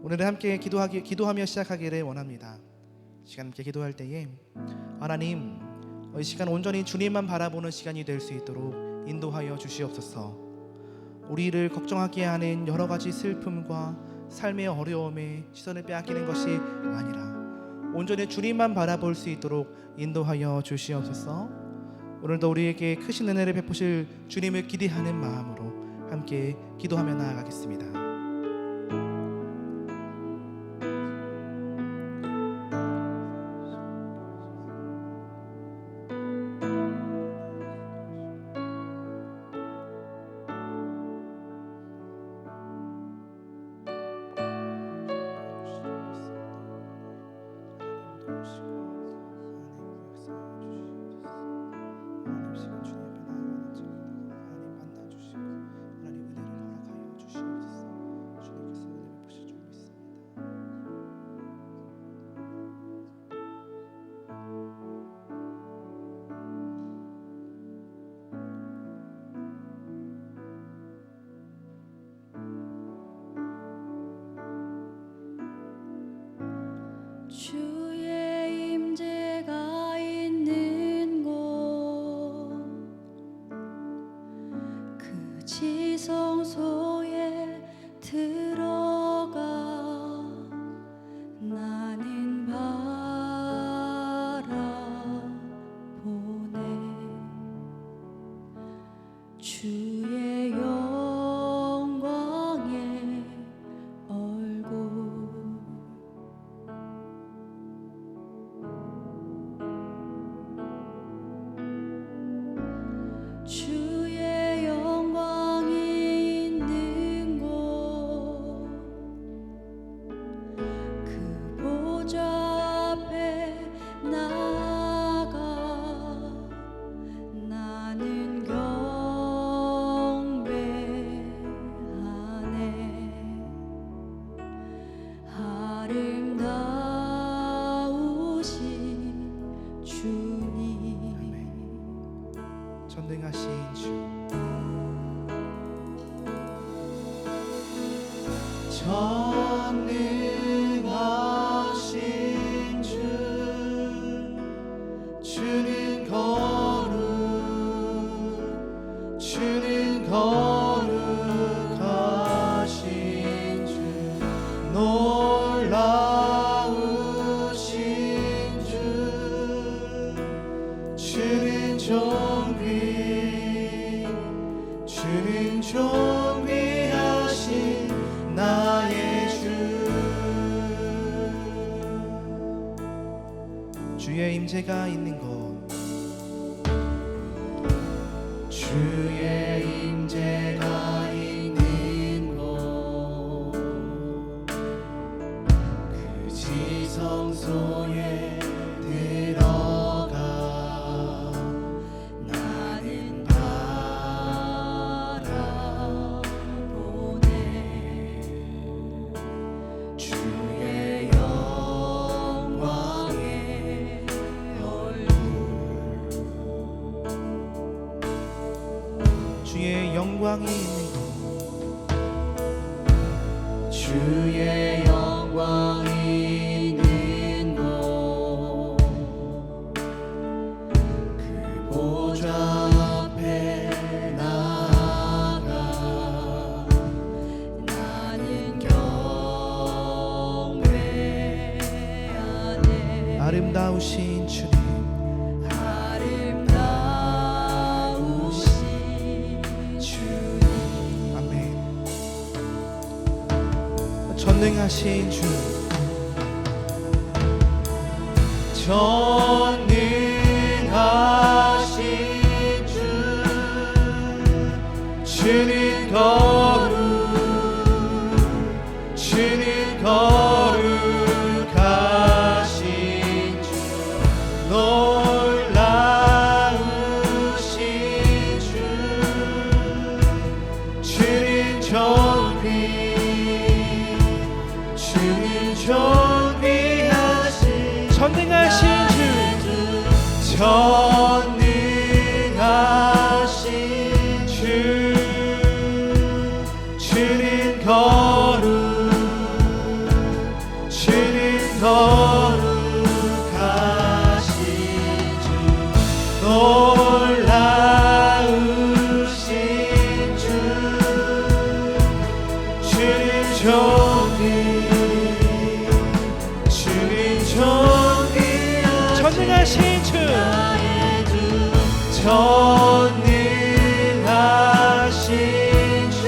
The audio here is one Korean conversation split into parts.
오늘은 함께 기도하며 시작하기를 원합니다. 시간 함께 기도할 때에 하나님, 이 시간 온전히 주님만 바라보는 시간이 될 수 있도록 인도하여 주시옵소서. 우리를 걱정하게 하는 여러 가지 슬픔과 삶의 어려움에 시선을 빼앗기는 것이 아니라 온전히 주님만 바라볼 수 있도록 인도하여 주시옵소서. 오늘도 우리에게 크신 은혜를 베푸실 주님을 기대하는 마음으로 함께 기도하며 나아가겠습니다. 주의 임재가 있는 곳, 그 지성소에 들어가 나는 바라보네. 주의 영광의 얼굴, 주의 영광이 있는 곳, 그 보좌 앞에 나가 나는 경배하네. 아름다우신 주님, 전능하신 주, 전능하신 주, 주는 거룩하신 주, 놀라우신 주, 주는 존귀하신 나의 주. 주의 임재가 있는 곳, 주의 임재가 있는 곳, 그 지성소에 들어가 나는 바라보네. 주의 영광의 얼굴, 주의 영광이 있는 곳, 주의 영광이 있는 곳, 그 보좌 앞에 나가 나는 경배하네. 아름다우신 주님, 전능하신 주, 전능하신 주, 주는 거룩하신 주, 놀라우신 주, 주는 존귀하신 전능하신 주, 전능하신 주, 주는 거룩 전능하신 주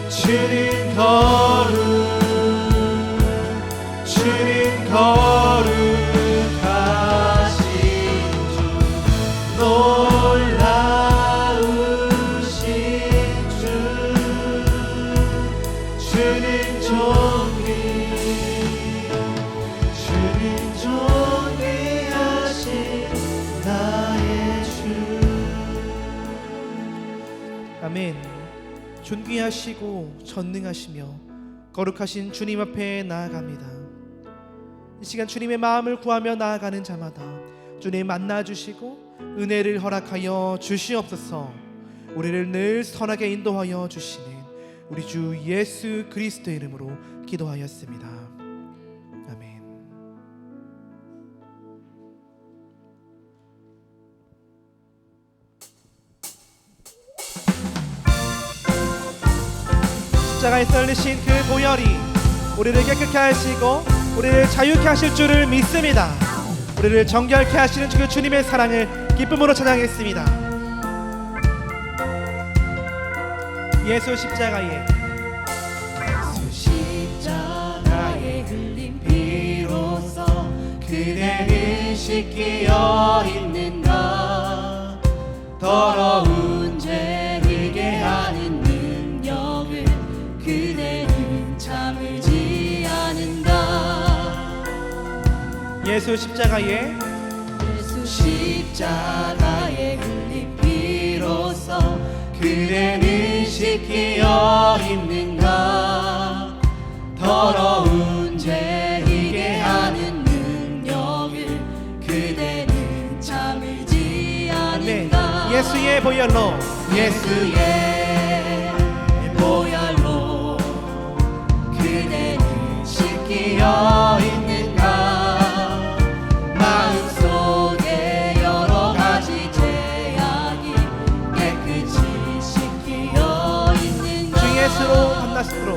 주는 거룩하신 주 놀라우신 주 주는 존귀하신 나의 주. 아멘. 존귀하시고 전능하시며 거룩하신 주님 앞에 나아갑니다. 이 시간 주님의 마음을 구하며 나아가는 자마다 주님 만나주시고 은혜를 허락하여 주시옵소서. 우리를 늘 선하게 인도하여 주시는 우리 주 예수 그리스도의 이름으로 기도하였습니다. 아멘. 십자가에 썰리신 그 보혈이 우리를 깨끗게 하시고 우리를 자유케 하실 줄을 믿습니다. 우리를 정결케 하시는 그 주님의 사랑을 기쁨으로 찬양하겠습니다. 예수 십자가에 흘린 피로써 그대를 씻기어 있는가. 더러운 죄 흘게 하는 능력을 그대는 참을지 않는다. 예수 십자가에 흘린 피로써 그대는 씻기어 있는가. 더러운 죄 흘게 하는 능력을 그대는 참을지 않는다. 예수의 보혈로 그대는 씻기어 있는가. 마음속에 여러 가지 죄악이 깨끗이 씻기어 있는가. 주 예수로 밤낮으로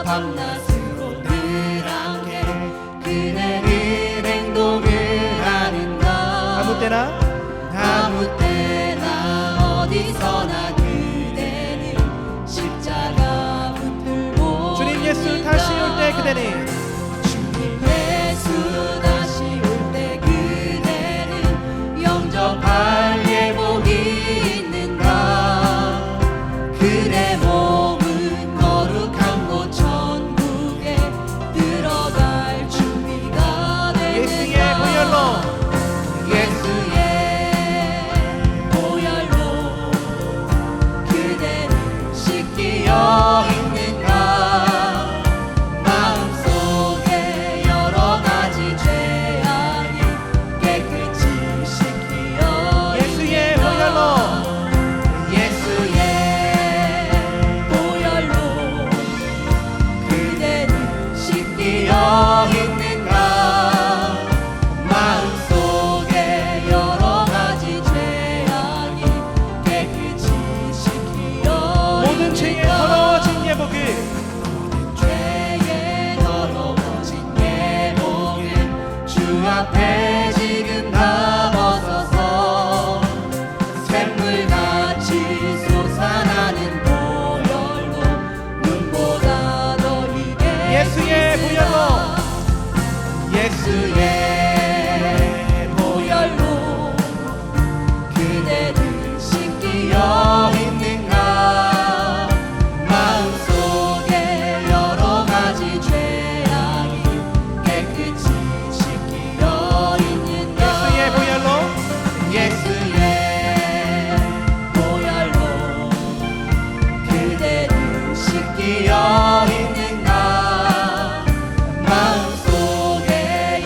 밤낮으로 늘 함께 그대는 행동을 하는가. 아무 때나 어디서나 그대는 십자가 붙들고 주님 예수 다시 올 때 그대는 주님 예수 다시 올 때 그대는 영접할 예복이 있는가. 그대 몸은 거룩한 곳 천국에 들어갈 준비가 예수의 됐는가. 보혈로 그대는 씻기어 있는가. 마음속에 여러 가지 죄악이 깨끗이 씻기어 예수의 있는가. 그대는 씻기어 있는가. 마음속에 여러 가지 죄악이 깨끗이 씻기어 모든 죄에 더러워진 예복을 주 앞에 지금 다 벗어서 샘물같이 솟아나는 보혈로 눈보다 더 희게 예수의 보혈로 그대는 씻기어 있는가. 마음속에 여러 가지 죄악이 깨끗이 씻기어 있는가. 예수의 보혈로 그대는 씻기어 있는가. 마음속에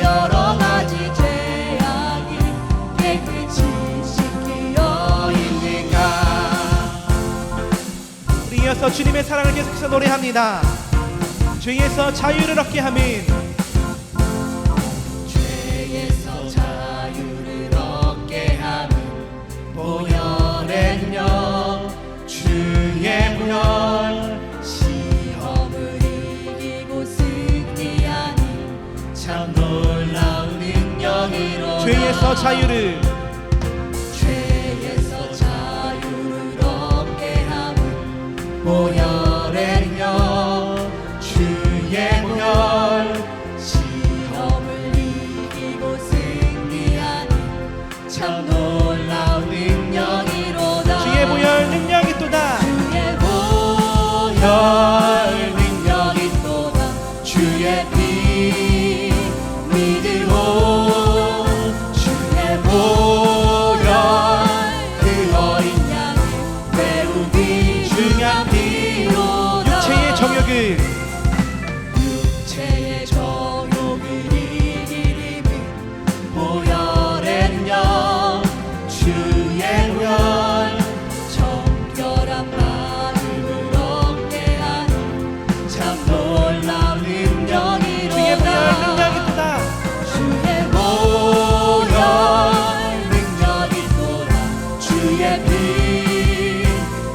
여러 가지 죄악이 깨끗이 씻기어 있는가. 우리 이어서 주님의 사랑을 계속해서 노래합니다. 죄에서 자유를 얻게 함은 죄에서 자유를 얻게 하는 보혈은요. 주의 보혈 시험을 이기고 승리하는 참 놀라운 죄에서 자유를 죄에서 자유를 얻게 하는 보혈의 영 주의 보혈 시험을 이기고 승리하는 참 놀라운 능력이로다 주의 보혈 능력이 또다 주의 보혈 능력이 또다 주의 피 믿으오 주의 보혈 그 어린 양의 매우 귀중한 피로다 육체의 정욕을 육체의 정욕을 이기리니 보혈의 영 주의 보혈 정결한 마음을 얻게 하는 참 놀라운 능력이로다 주의 보혈 능력이 또다 주의 보혈 능력이 또다 주의 피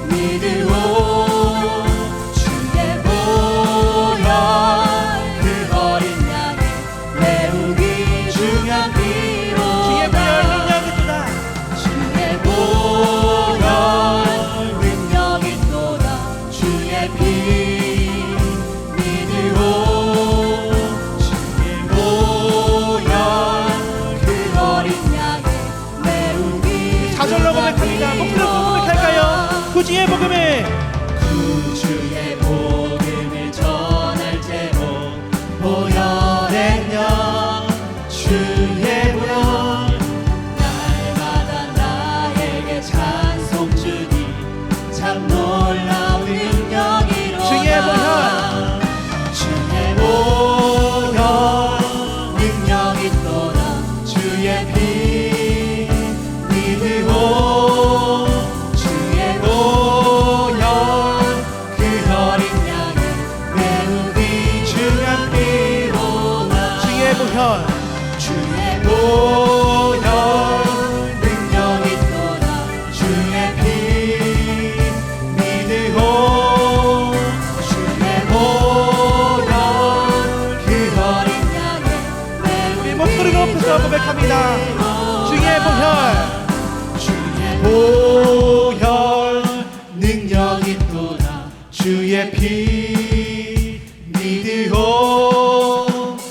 믿으오 주의 보혈 그 어린 양의 매우 귀중한 피로다 주의 보혈 능력이 또다 주의 보혈 능력이 또다 주의 피 믿으오 주의 보혈 그 어린 양의 매우 사절로 귀중한 고백합니다. 목소리로 고백할까요? 구주의 복음을 구주의 복음을 전할 때로 보혈의 영 주의 보혈 날마다 나에게 찬송 주니 참 놀라운 능력이로다 주의 보혈 주의 보혈 능력이 또다 주의 피 믿으오 주의 보혈 그 어린 양의 매우 귀중한 피로다 주의 보혈 주의 보혈 능력이 또다 주의 피 믿으오 주의 보혈 그 어린 양의 매우 우리 목소리로 높여서 고백합니다. 주의 보혈 주의 보혈 능력이 또다 주의 피 믿으오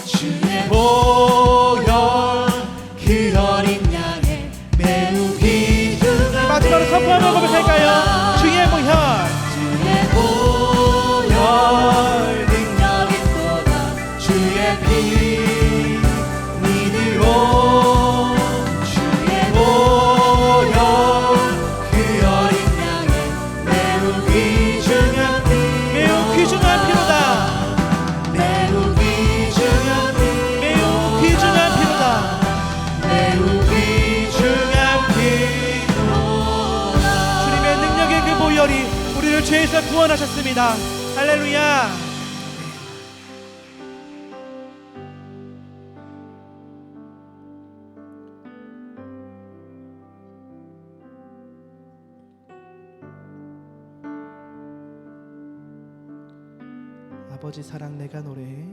주의 보혈 그 어린 양의 매우 귀중한 마지막으로 선포하며 고백할까요? 주의 보혈 주의 보혈 능력이 또다 주의 피 믿으오 주의 보혈 그 어린 양의 매우 귀중한 피 매우 귀중한 피로다 매우 귀중한 피 매우 귀중한 피로다 매우 귀중한 피로다 주님의 능력의 그 보혈이 우리를 죄에서 구원하셨습니다. 할렐루야. 아버지 사랑 내가 노래해.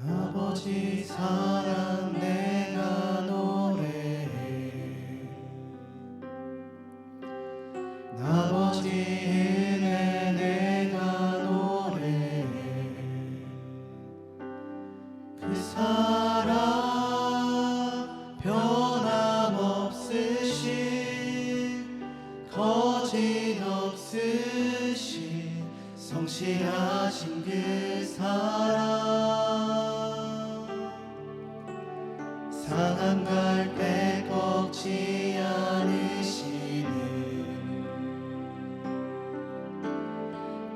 아버지 사랑 내가 노래해. 아버지 은혜 내가 노래해. 그 사랑 변함없으신 거짓없으신 성실하신 그 사랑 상한 갈대 꺾지 않으시는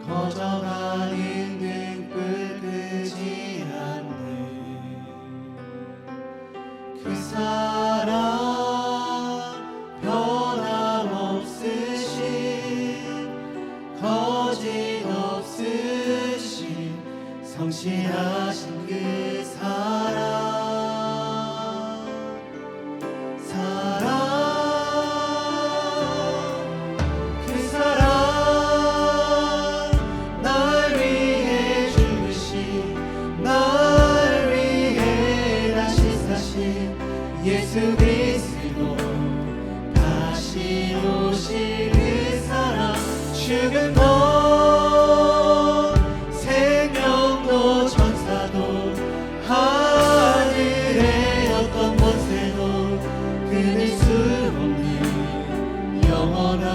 거저가는 등불 끄지 않는 그 사랑 변함없으신 거짓없으신 성실하신 그 사랑 그 사랑 날 위해 죽으신 날 위해 다시 사신 예수 그리스도 다시 오실 그 사랑 죽음도 생명도 천사도 하늘의 어떤 권세도 끊을 수 없는 영원한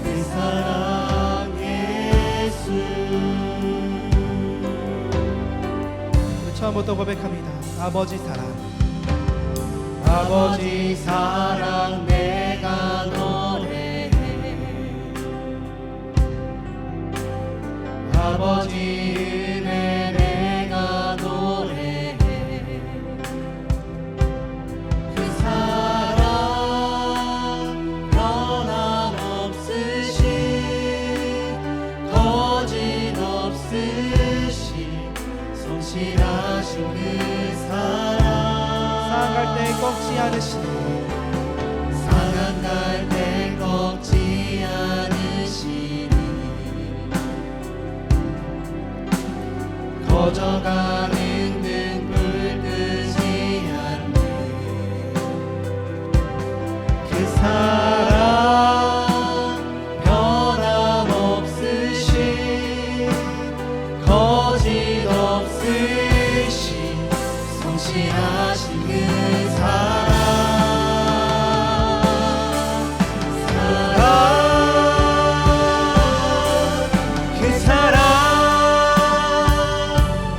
그 사랑 예수. 처음부터 고백합니다. 아버지 사랑, 아버지 사랑 내가 노래해. 아버지 은혜 내가 노래해. 그 사랑 변함없으신 거짓없으신 성실하신 그 사랑 사랑할 때 꺾지 않으시네. 상한갈 때 꺾지 않으시니 거저가는 등불 끄지 않네. 그 사랑 변함없으신 거짓없으신 성실하신 그 사랑 그 사랑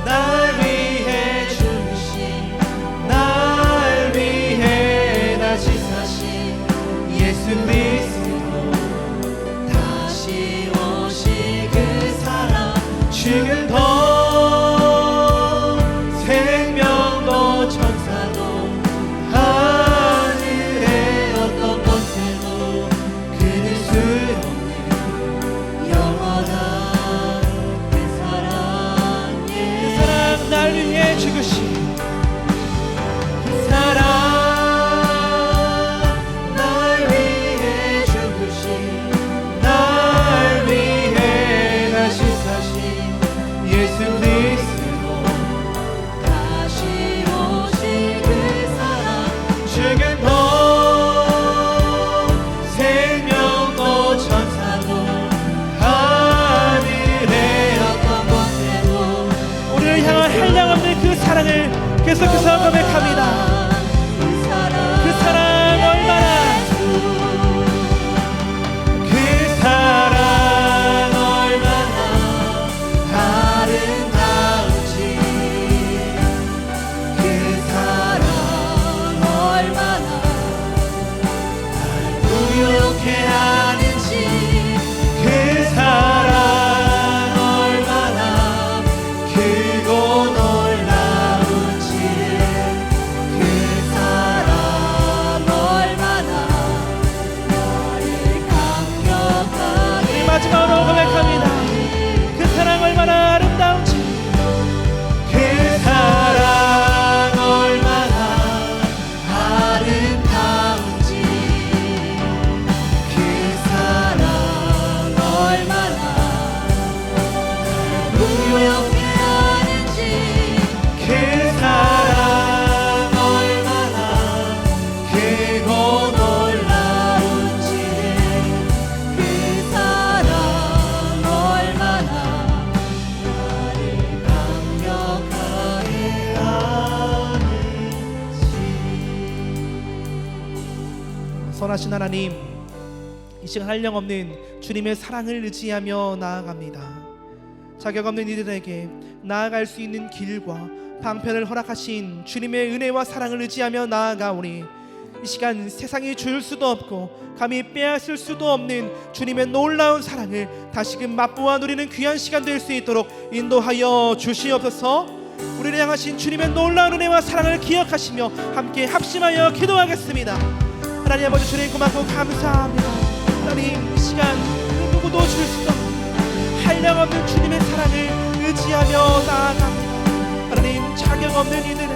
날 위해 주신 날 위해 다시 사신 예수 그리스도 다시 오실 그 사랑 죽음도 생명도 천사도 하늘의 어떤 권세도 끊을 수 없는 영원한 그 사랑 그 사랑 날 위해 죽으신 그 사랑 날 위해 죽으신 날 위해 다시 사신 예수 그리스도 다시 오실 그 사랑 죽음도 생명도 천사도 하늘의 어떤 권세도 우리를 향한 한량없는 그 사랑을 계속해서 고백합니다. 그 사랑 얼마나 그 사랑 얼마나 아름다운지 그 사랑 얼마나 날 부욕해 하는지 그 사랑 얼마나 크고 놀라운지 그 사랑 얼마나 나를 감격하게 마지막으로 고백합니다. 그 사랑 얼마나 아름다운지 그 사랑 얼마나 아름다운지 그 사랑 얼마나 날 부욕해 하는지 그 사랑 얼마나 크고 놀라운지 그 사랑 얼마나 나를 감격하게 하는지. 선하신 하나님, 이 시간 한량없는 주님의 사랑을 의지하며 나아갑니다. 자격 없는 이들에게 나아갈 수 있는 길과 방편을 허락하신 주님의 은혜와 사랑을 의지하며 나아가오니 이 시간 세상이 줄 수도 없고 감히 빼앗을 수도 없는 주님의 놀라운 사랑을 다시금 맛보아 누리는 귀한 시간 될 수 있도록 인도하여 주시옵소서. 우리를 향하신 주님의 놀라운 은혜와 사랑을 기억하시며 함께 합심하여 기도하겠습니다. 하나님 아버지, 주님 고맙고 감사합니다. 하나님, 이 시간 그 누구도 줄 수 없는 한량없는 주님의 사랑을 의지하며 나아갑니다. 하나님, 자격 없는 이들에게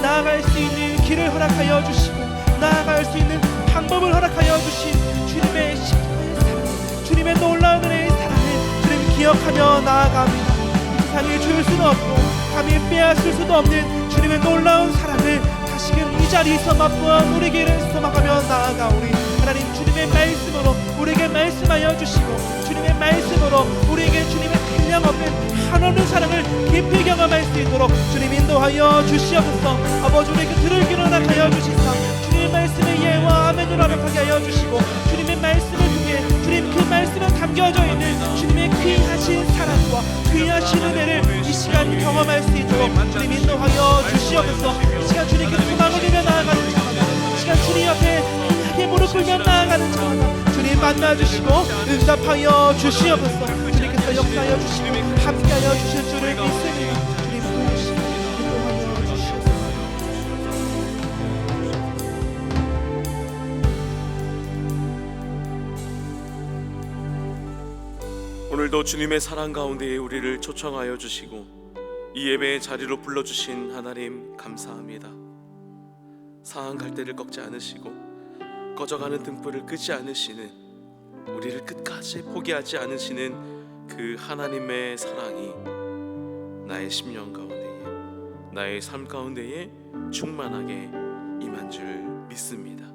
나아갈 수 있는 길을 허락하여 주시고 나아갈 수 있는 방법을 허락하여 주신 주님의 십자가의 사랑, 주님의 놀라운 은혜의 사랑을 주님 기억하며 나아갑니다. 이 세상에 줄 수는 없고 감히 빼앗을 수도 없는 주님의 놀라운 사랑을 다시금 이 자리에 날이 소망과 우리 길을 소망하며 나아가오니 하나님 주님의 말씀으로 우리에게 말씀하여 주시고 주님의 말씀으로 우리에게 주님의 한량없는 한없는 사랑을 깊이 경험할 수 있도록 주님 인도하여 주시옵소서. 아버지 우리에게 들을 귀를 허락하여 주시사 주님의 말씀에 예와 아멘으로 합력하게 하여 주시고 주님의 말씀을 통해 주님 그 말씀에 담겨져 있는 주님의 귀하신 사랑과 귀하신 은혜를 이 시간 경험할 수 있도록 주님 인도하여 주시옵소서. 이 시간 주님께 소망을 들며 나아가는 자마다 이 시간 주님 앞에 하게 무릎 꿇며 나아가는 자마다 주님 만나주시고 응답하여 주시옵소서. 주님께서 역사하여 주시고 함께하여 주실 줄을 믿습니다. 주님 부으시고 인도하여 주시옵소서. 오늘도 주님의 사랑 가운데에 우리를 초청하여 주시고 이 예배의 자리로 불러주신 하나님 감사합니다. 상한 갈대를 꺾지 않으시고 꺼져가는 등불을 끄지 않으시는 우리를 끝까지 포기하지 않으시는 그 하나님의 사랑이 나의 심령 가운데에 나의 삶 가운데에 충만하게 임한 줄 믿습니다.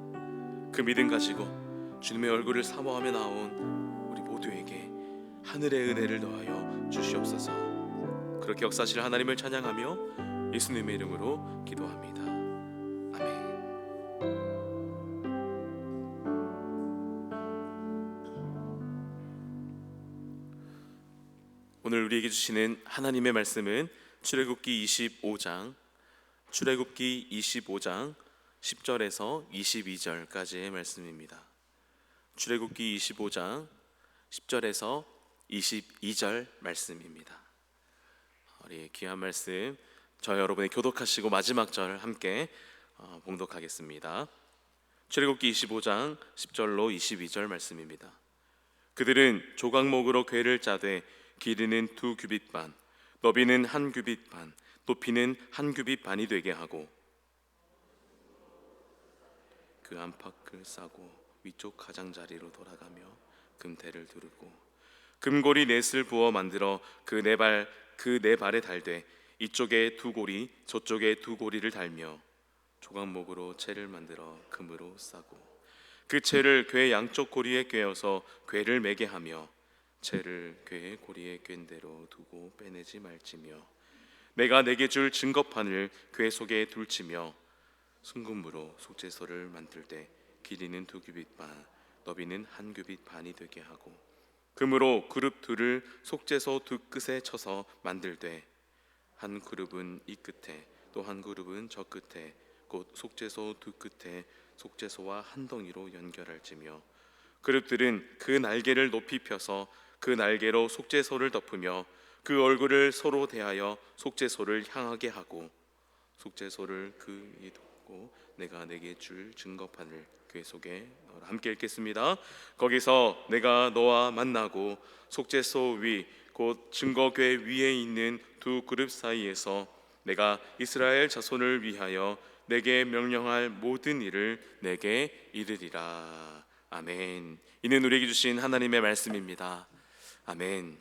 그 믿음 가지고 주님의 얼굴을 사모하며 나온 우리 모두에게 하늘의 은혜를 더하여 주시옵소서. 그렇게 역사하실 하나님을 찬양하며 예수님의 이름으로 기도합니다. 아멘. 오늘 우리에게 주시는 하나님의 말씀은 출애굽기 25장 10절에서 22절까지의 말씀입니다. 출애굽기 25장 10절에서 22절 말씀입니다. 우리 귀한 말씀 저 여러분이 교독하시고 마지막 절 함께 봉독하겠습니다. 출애굽기 25장 10절로 22절 말씀입니다. 그들은 조각목으로 궤를 짜되 길이는 2규빗 반, 너비는 1규빗 반, 높이는 1규빗 반이 되게 하고 그 안팎을 싸고 위쪽 가장자리로 돌아가며 금대를 두르고 금고리 넷을 부어 만들어 그 네 발에 달되 이쪽에 2고리 저쪽에 2고리를 달며 조각목으로 채를 만들어 금으로 싸고 그 채를 궤 양쪽 고리에 꿰어서 궤를 매게 하며 채를 궤의 고리에 꿰인 대로 두고 빼내지 말지며 내가 내게 줄 증거판을 궤 속에 둘지며 순금으로 속죄소를 만들 때 길이는 2규빗 반 너비는 1규빗 반이 되게 하고 금으로 그룹 둘을 속죄소 두 끝에 쳐서 만들되 한 그룹은 이 끝에 또 한 그룹은 저 끝에 곧 속죄소 두 끝에 속죄소와 한 덩이로 연결할지며 그룹들은 그 날개를 높이 펴서 그 날개로 속죄소를 덮으며 그 얼굴을 서로 대하여 속죄소를 향하게 하고 속죄소를 그 위에 덮고 내가 내게 줄 증거판을 궤 속에 넣어라. 함께 읽겠습니다. 거기서 내가 너와 만나고 속죄소 위 곧 증거궤 위에 있는 2 그룹 사이에서 내가 이스라엘 자손을 위하여 내게 명령할 모든 일을 내게 이르리라. 아멘. 이는 우리에게 주신 하나님의 말씀입니다. 아멘.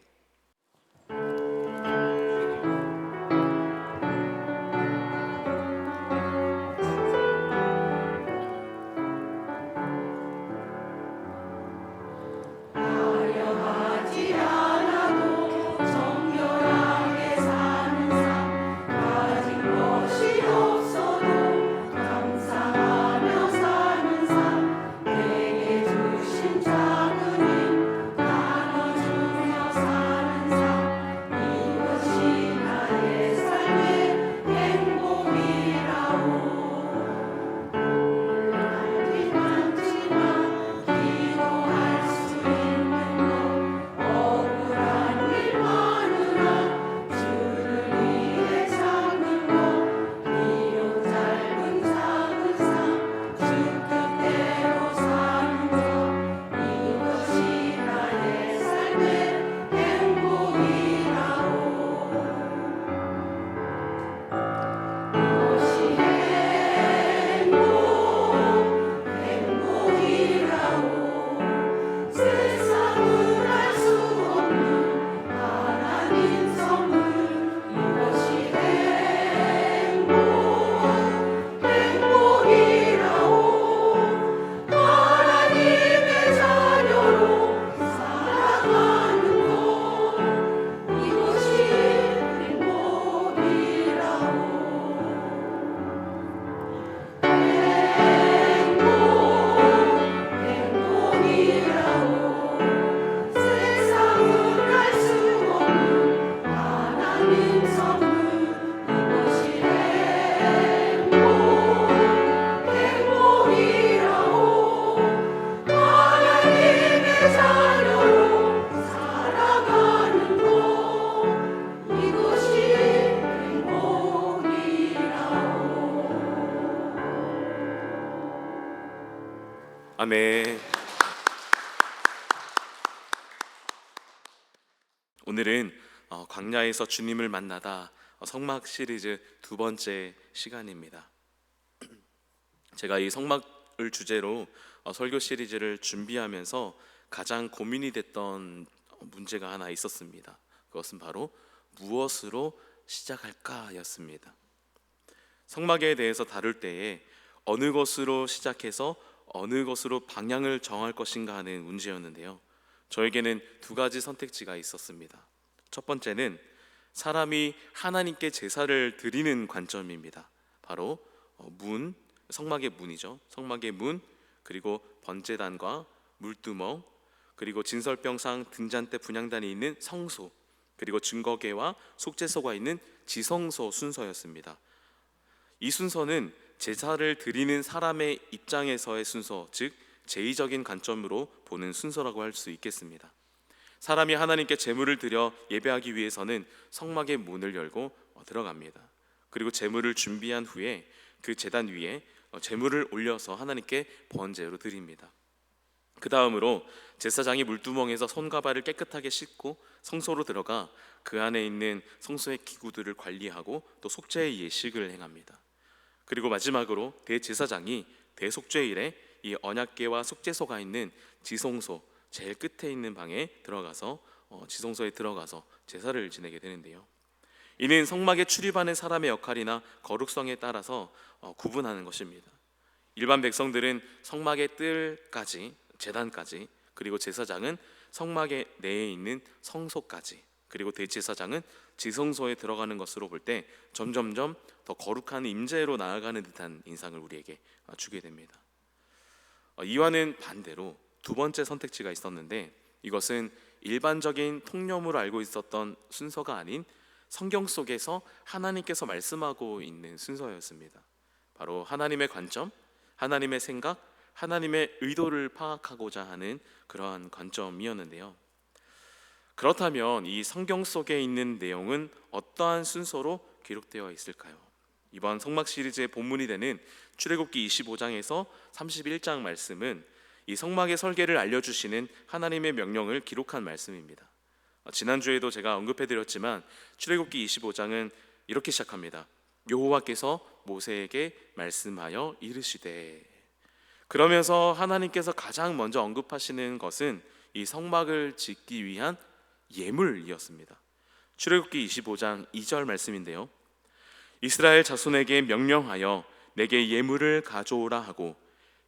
주신 작은 힘 나눠주며 아멘. 오늘은 광야에서 주님을 만나다 성막 시리즈 두 번째 시간입니다. 제가 이 성막을 주제로 설교 시리즈를 준비하면서 가장 고민이 됐던 문제가 하나 있었습니다. 그것은 바로 무엇으로 시작할까였습니다. 성막에 대해서 다룰 때에 어느 것으로 시작해서 어느 것으로 방향을 정할 것인가 하는 문제였는데요. 저에게는 두 가지 선택지가 있었습니다. 첫 번째는 사람이 하나님께 제사를 드리는 관점입니다. 바로 성막의 문이죠. 성막의 문, 그리고 번제단과 물두멍, 그리고 진설병상 등잔대 분향단이 있는 성소, 그리고 증거궤와 속죄소가 있는 지성소 순서였습니다. 이 순서는 제사를 드리는 사람의 입장에서의 순서, 즉 제의적인 관점으로 보는 순서라고 할 수 있겠습니다. 사람이 하나님께 제물을 드려 예배하기 위해서는 성막의 문을 열고 들어갑니다. 그리고 제물을 준비한 후에 그 제단 위에 제물을 올려서 하나님께 번제로 드립니다. 그 다음으로 제사장이 물두멍에서 손과 발을 깨끗하게 씻고 성소로 들어가 그 안에 있는 성소의 기구들을 관리하고 또 속죄의 예식을 행합니다. 그리고 마지막으로 대제사장이 대속죄일에 이 언약궤와 속죄소가 있는 지성소, 제일 끝에 있는 방에 들어가서 지성소에 들어가서 제사를 지내게 되는데요. 이는 성막에 출입하는 사람의 역할이나 거룩성에 따라서 구분하는 것입니다. 일반 백성들은 성막의 뜰까지, 제단까지, 그리고 제사장은 성막의 내에 있는 성소까지, 그리고 대제사장은 지성소에 들어가는 것으로 볼 때 점점점 더 거룩한 임재로 나아가는 듯한 인상을 우리에게 주게 됩니다. 이와는 반대로 두 번째 선택지가 있었는데, 이것은 일반적인 통념으로 알고 있었던 순서가 아닌 성경 속에서 하나님께서 말씀하고 있는 순서였습니다. 바로 하나님의 관점, 하나님의 생각, 하나님의 의도를 파악하고자 하는 그러한 관점이었는데요. 그렇다면 이 성경 속에 있는 내용은 어떠한 순서로 기록되어 있을까요? 이번 성막 시리즈의 본문이 되는 출애굽기 25장에서 31장 말씀은 이 성막의 설계를 알려주시는 하나님의 명령을 기록한 말씀입니다. 지난주에도 제가 언급해드렸지만 출애굽기 25장은 이렇게 시작합니다. 여호와께서 모세에게 말씀하여 이르시되, 그러면서 하나님께서 가장 먼저 언급하시는 것은 이 성막을 짓기 위한 예물이었습니다. 출애굽기 25장 2절 말씀인데요. 이스라엘 자손에게 명령하여 내게 예물을 가져오라 하고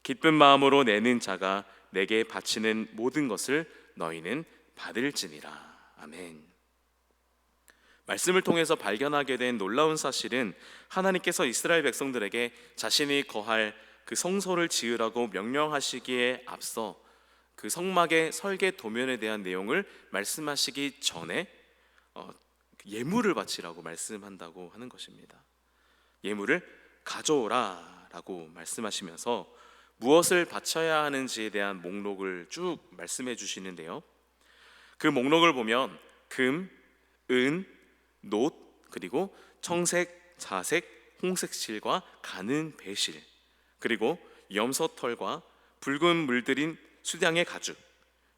기쁜 마음으로 내는 자가 내게 바치는 모든 것을 너희는 받을지니라. 아멘. 말씀을 통해서 발견하게 된 놀라운 사실은 하나님께서 이스라엘 백성들에게 자신이 거할 그 성소를 지으라고 명령하시기에 앞서 그 성막의 설계 도면에 대한 내용을 말씀하시기 전에 예물을 바치라고 말씀한다고 하는 것입니다. 예물을 가져오라 라고 말씀하시면서 무엇을 바쳐야 하는지에 대한 목록을 쭉 말씀해 주시는데요. 그 목록을 보면 금, 은, 놋, 그리고 청색, 자색, 홍색 실과 가는 배실, 그리고 염소털과 붉은 물들인 수량의 가죽,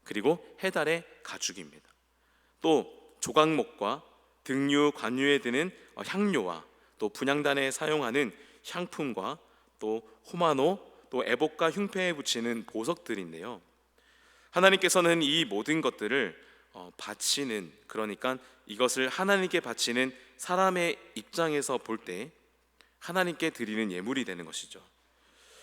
그리고 해달의 가죽입니다. 또 조각목과 등유, 관유에 드는 향료와 또 분향단에 사용하는 향품과 또 호마노, 또 애복과 흉패에 붙이는 보석들인데요. 하나님께서는 이 모든 것들을 바치는, 그러니까 이것을 하나님께 바치는 사람의 입장에서 볼 때 하나님께 드리는 예물이 되는 것이죠.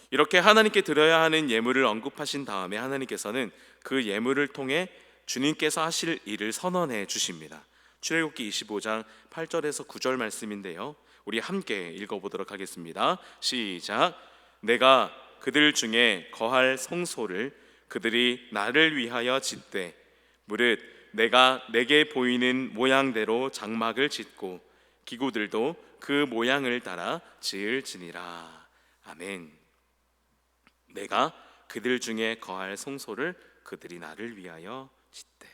이렇게 하나님께 드려야 하는 예물을 언급하신 다음에 하나님께서는 그 예물을 통해 주님께서 하실 일을 선언해 주십니다. 출애굽기 25장 8절에서 9절 말씀인데요. 우리 함께 읽어보도록 하겠습니다. 시작. 내가 그들 중에 거할 성소를 그들이 나를 위하여 짓되 무릇 내가 내게 보이는 모양대로 장막을 짓고 기구들도 그 모양을 따라 지을지니라. 아멘. 내가 그들 중에 거할 성소를 그들이 나를 위하여 짓되.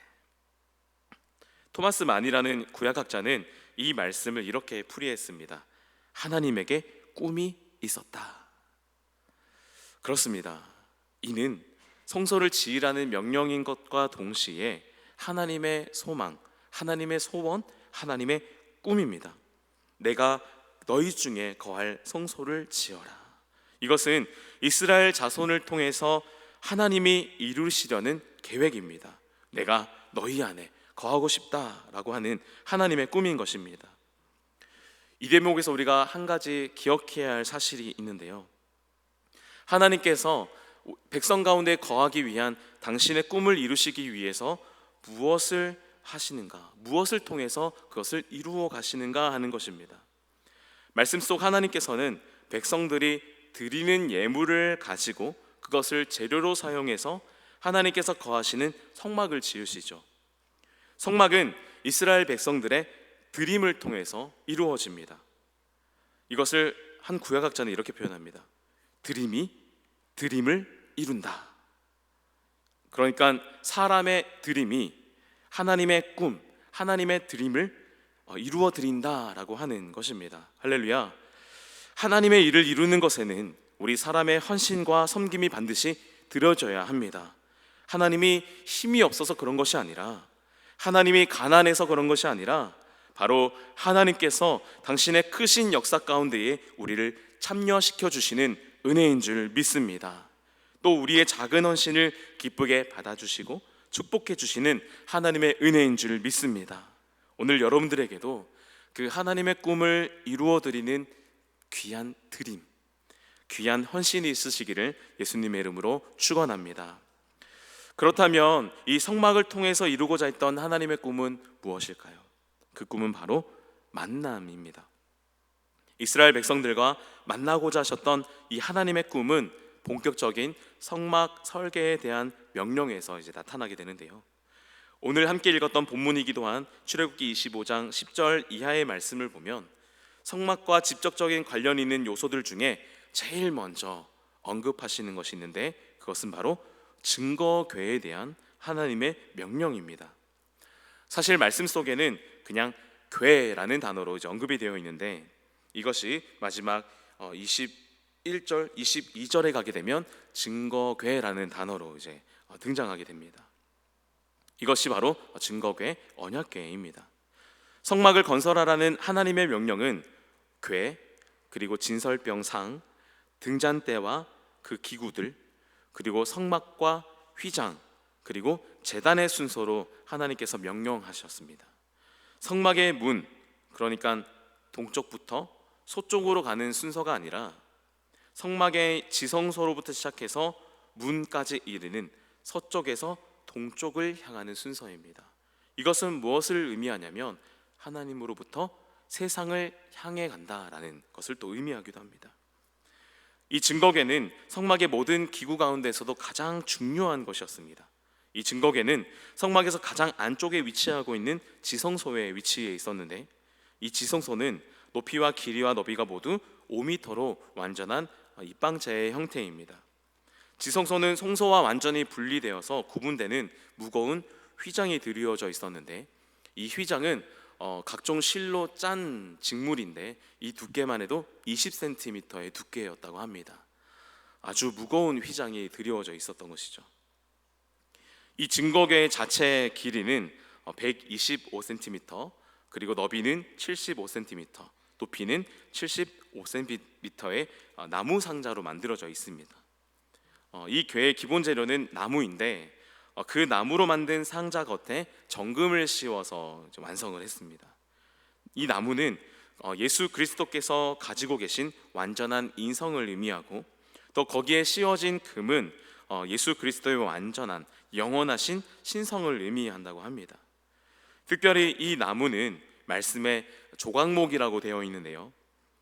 토마스 만이라는 구약학자는 이 말씀을 이렇게 풀이했습니다. 하나님에게 꿈이 있었다. 그렇습니다. 이는 성소를 지으라는 명령인 것과 동시에 하나님의 소망, 하나님의 소원, 하나님의 꿈입니다. 내가 너희 중에 거할 성소를 지어라. 이것은 이스라엘 자손을 통해서 하나님이 이루시려는 계획입니다. 내가 너희 안에 거하고 싶다라고 하는 하나님의 꿈인 것입니다. 이 대목에서 우리가 한 가지 기억해야 할 사실이 있는데요, 하나님께서 백성 가운데 거하기 위한 당신의 꿈을 이루시기 위해서 무엇을 하시는가, 무엇을 통해서 그것을 이루어 가시는가 하는 것입니다. 말씀 속 하나님께서는 백성들이 드리는 예물을 가지고 그것을 재료로 사용해서 하나님께서 거하시는 성막을 지으시죠. 성막은 이스라엘 백성들의 드림을 통해서 이루어집니다. 이것을 한 구약학자는 이렇게 표현합니다. 드림이 드림을 이룬다. 그러니까 사람의 드림이 하나님의 꿈, 하나님의 드림을 이루어 드린다라고 하는 것입니다. 할렐루야. 하나님의 일을 이루는 것에는 우리 사람의 헌신과 섬김이 반드시 드려져야 합니다. 하나님이 힘이 없어서 그런 것이 아니라, 하나님이 가난해서 그런 것이 아니라, 바로 하나님께서 당신의 크신 역사 가운데에 우리를 참여시켜 주시는 은혜인 줄 믿습니다. 또 우리의 작은 헌신을 기쁘게 받아주시고 축복해 주시는 하나님의 은혜인 줄 믿습니다. 오늘 여러분들에게도 그 하나님의 꿈을 이루어 드리는 귀한 드림, 귀한 헌신이 있으시기를 예수님의 이름으로 축원합니다. 그렇다면 이 성막을 통해서 이루고자 했던 하나님의 꿈은 무엇일까요? 그 꿈은 바로 만남입니다. 이스라엘 백성들과 만나고자 하셨던 이 하나님의 꿈은 본격적인 성막 설계에 대한 명령에서 이제 나타나게 되는데요, 오늘 함께 읽었던 본문이기도 한 출애굽기 25장 10절 이하의 말씀을 보면 성막과 직접적인 관련 있는 요소들 중에 제일 먼저 언급하시는 것이 있는데, 그것은 바로 증거궤에 대한 하나님의 명령입니다. 사실 말씀 속에는 그냥 궤라는 단어로 이제 언급이 되어 있는데, 이것이 마지막 21절, 22절에 가게 되면 증거궤라는 단어로 이제 등장하게 됩니다. 이것이 바로 증거궤, 언약궤입니다. 성막을 건설하라는 하나님의 명령은 궤, 그리고 진설병상, 등잔대와 그 기구들, 그리고 성막과 휘장, 그리고 제단의 순서로 하나님께서 명령하셨습니다. 성막의 문, 그러니까 동쪽부터 서쪽으로 가는 순서가 아니라 성막의 지성소로부터 시작해서 문까지 이르는 서쪽에서 동쪽을 향하는 순서입니다. 이것은 무엇을 의미하냐면 하나님으로부터 세상을 향해 간다라는 것을 또 의미하기도 합니다. 이 증거궤는 성막의 모든 기구 가운데서도 가장 중요한 것이었습니다. 이 증거궤는 성막에서 가장 안쪽에 위치하고 있는 지성소에 위치해 있었는데, 이 지성소는 높이와 길이와 너비가 모두 5m로 완전한 입방체의 형태입니다. 지성소는 성소와 완전히 분리되어서 구분되는 무거운 휘장이 드리워져 있었는데, 이 휘장은 각종 실로 짠 직물인데 이 두께만 해도 20cm의 두께였다고 합니다. 아주 무거운 휘장이 드리워져 있었던 것이죠. 이 증거궤 자체 길이는 125cm, 그리고 너비는 75cm, 높이는 75cm의 나무 상자로 만들어져 있습니다. 이 궤의 기본 재료는 나무인데 그 나무로 만든 상자 겉에 정금을 씌워서 완성을 했습니다. 이 나무는 예수 그리스도께서 가지고 계신 완전한 인성을 의미하고, 또 거기에 씌워진 금은 예수 그리스도의 완전한 영원하신 신성을 의미한다고 합니다. 특별히 이 나무는 말씀에 조각목이라고 되어 있는데요,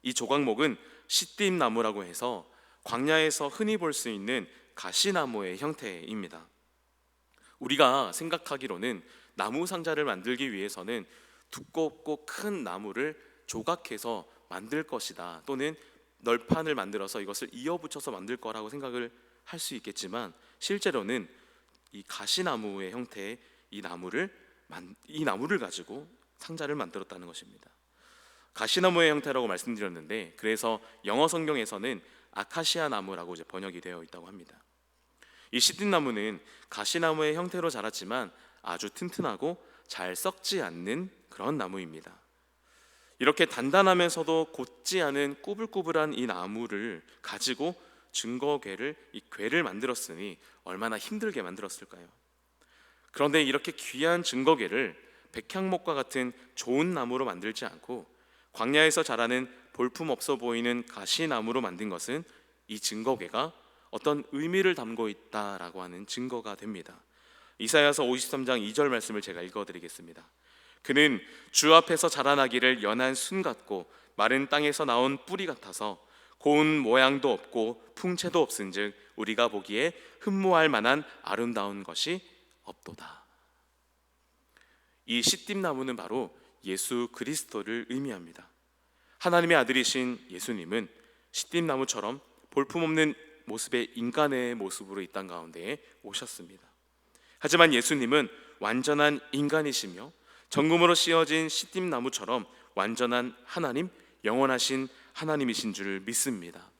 이 조각목은 시띠나무라고 해서 광야에서 흔히 볼 수 있는 가시나무의 형태입니다. 우리가 생각하기로는 나무 상자를 만들기 위해서는 두껍고 큰 나무를 조각해서 만들 것이다, 또는 널판을 만들어서 이것을 이어붙여서 만들 거라고 생각을 할 수 있겠지만, 실제로는 이 가시나무의 형태의 이 나무를 가지고 상자를 만들었다는 것입니다. 가시나무의 형태라고 말씀드렸는데, 그래서 영어 성경에서는 아카시아 나무라고 이제 번역이 되어 있다고 합니다. 이 시띠나무는 가시나무의 형태로 자랐지만 아주 튼튼하고 잘 썩지 않는 그런 나무입니다. 이렇게 단단하면서도 곧지 않은 꾸불꾸불한 이 나무를 가지고 증거궤를, 이 궤를 만들었으니 얼마나 힘들게 만들었을까요? 그런데 이렇게 귀한 증거궤를 백향목과 같은 좋은 나무로 만들지 않고 광야에서 자라는 볼품없어 보이는 가시나무로 만든 것은 이 증거궤가 어떤 의미를 담고 있다라고 하는 증거가 됩니다. 이사야서 53장 2절 말씀을 제가 읽어드리겠습니다. 그는 주 앞에서 자라나기를 연한 순 같고 마른 땅에서 나온 뿌리 같아서 고운 모양도 없고 풍채도 없은즉 우리가 보기에 흠모할 만한 아름다운 것이 없도다. 이 시띠나무는 바로 예수 그리스도를 의미합니다. 하나님의 아들이신 예수님은 시띠나무처럼 볼품없는 모습의 인간의 모습으로 이 땅 가운데에 오셨습니다. 하지만 예수님은 완전한 인간이시며 정금으로 씌어진 시띠나무처럼 완전한 하나님, 영원하신 하나님이신 줄 믿습니다.